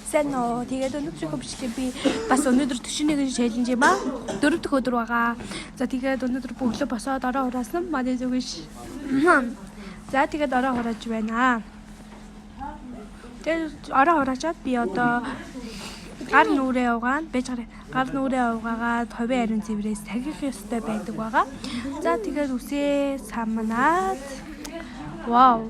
Сайн уу. Тэгээд өнөөдрийнхөө бичлэгээ би бас өнөөдөр 41 шалинж юм аа. 4 дахь өдөр байгаа. За тэгээд өнөөдөр бөглөө босоод ороо хураасан. Манай зүгш. За тэгээд ороо хурааж байна. Тэгээд ороо хураачаад би одоо гар нүрээ угаана. Бэж гар нүрээ угаагаад ховын ариун цэврээс тагих ёстой байдаг байгаа. За тэгээд үсээ самнаад. Вау.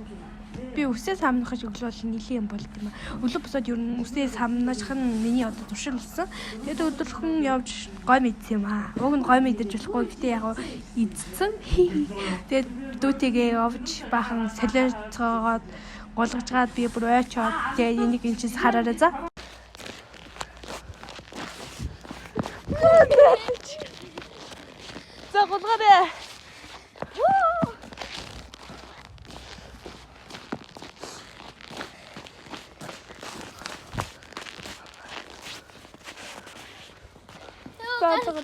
Би үсээ самнахж өглөө бол нэлийн юм болт юм аа. Өглөө босоод ер нь үсээ самнах нь миний одоо туршил болсон. Тэгээд өдөрхөн явж гой мэдсэн юм аа. Уг нь гой мэдэж болохгүй гэтээ яг идсэн. Тэгээд дүүтэйгээ явж бахан солиоцоогоод голгожгаад би бүр ойчоод тэгээд энийг энэ чинь хараарай за. За голгоорой. Заалгаа.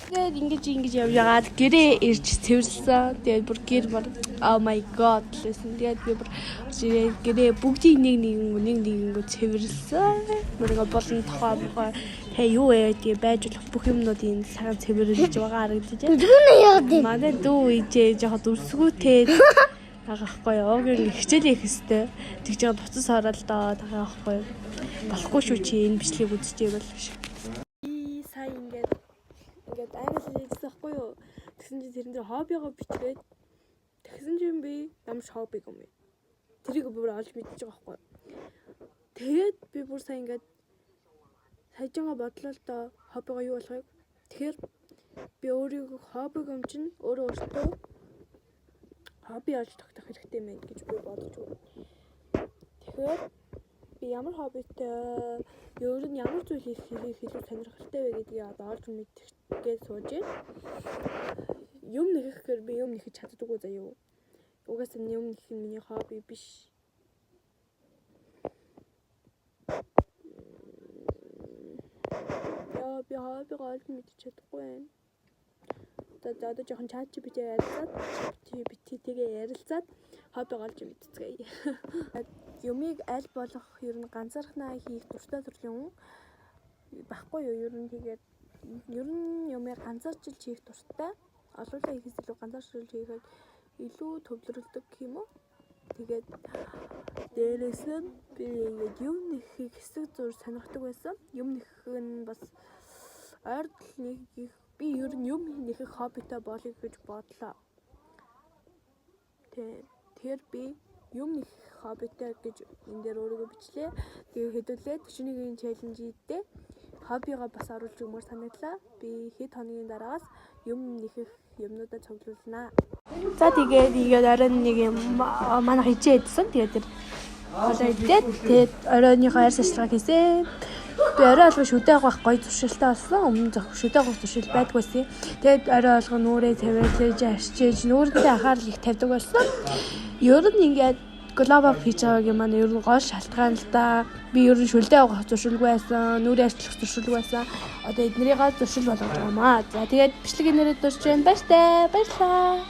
Тэгээд ингэж явжгаад гэрээ ирж цэвэрлсэн. Тэгээд бүр гэр бүр oh my god лсэн. Тэгээд би бүр гэрээ бүгдийг нэг цэвэрлсэн. Мөрөг болон тохоо хей юу яадаг байж болох бүх юмнуудын цагаан цэвэрлэж байгаа харагдаж байна. Дүүнээ яагаад юм? Манай дүү ижээ жоохон дүрсгүүтэй тагаахгүй юу? Гэр хичээлээ их өстэй. Тэгж байгаа буцаж хараад доо тагаахгүй. Болохгүй шүү чи энэ бичлэгийг үзчихээ бол биш. Сая ингээд англи хэлээсэхгүй юу? Тэгсэн чинь тэрэн дээр хоббигоо бичгээд тэгсэн чинь би ямар ч хоббиг юм бэ? Тэрийг бүр олж мэдчихэж байгаа байхгүй. Тэгээд би бүр сая ингээд хайжгаа бодлоо л доо хоббигоо юу болохыг. Тэгэхээр би өөрийгөө хоббиг юм чинь өөртөө хобби олж тогтоох хэрэгтэй мэн гэж би бодож байна. Тэгэхээр би ямар хоббитэй өөр нь ямар зүйл хийх илүү сонирхолтой вэ гэдгийг одоо олж мэдчихгээд сууж байна. Юм нэхэхээр би юм нэхэж чаддаггүй заяа. Угаасаа юм нэх нь миний хобби биш. Яа би хоббиг олж мэдчих чадахгүй байна. Одоо жоохон чат GPT ярилцаад хоббиг олж мэдцгээе. Юмыг аль болох ер нь ганцаархнаа хийх дуртай төрлийн байхгүй юу? Ер нь тэгээд ер нь юмыг ганцаарчилж хийх дуртай. Олоолаа хийхээс илүү ганцаарчилж хийхэд илүү төвлөрөлдөг гэх юм уу? Тэгээд дээрээс нь би ингээд юм нэхийг хэсэг зур сонирхдаг байсан. Юм нэх нь бас ойртол нэг би ер нь юм нэхэх хоббитой болъё гэж бодлоо. Тэгэхээр би юм нэх хоббитой гэж энэ дээр өөрийгөө бичлээ. Тэгээ хэдүүлээ 41-ийн чаленжидээ хоббигоо бас оруулж өгмөр санагдлаа. Би хэд хоногийн дараагаас юм нэхэх юмнуудаа цуглуулнаа. За тэгээд оройн нэг юм манай хижээ идсэн. Тэгээд тэр хоолой идээд тэгээд оройныхоо арьс ажиллагаа хийсэн. Би орой алга шүдээ авах гоё туршилтаа болсон. Өмнө шүдээ авах туршил байдгүйсэн. Тэгээд орой алга нүрээ цэвэрлэж арчиж нүрэндээ анхаарал их тавьдаг болсон. Ер нь ингээд глобал хийж байгааг юм аа ер нь гол шалтгаан л да. Би ер нь шүлдээ авах туршилгүй байсан, нүрээ арчлах туршилгүй байсан. Одоо эднэрийгээ туршил болгож байгаа юм аа. За тэгээд бичлэгийн нэрээр дурж байна. Баярлалаа.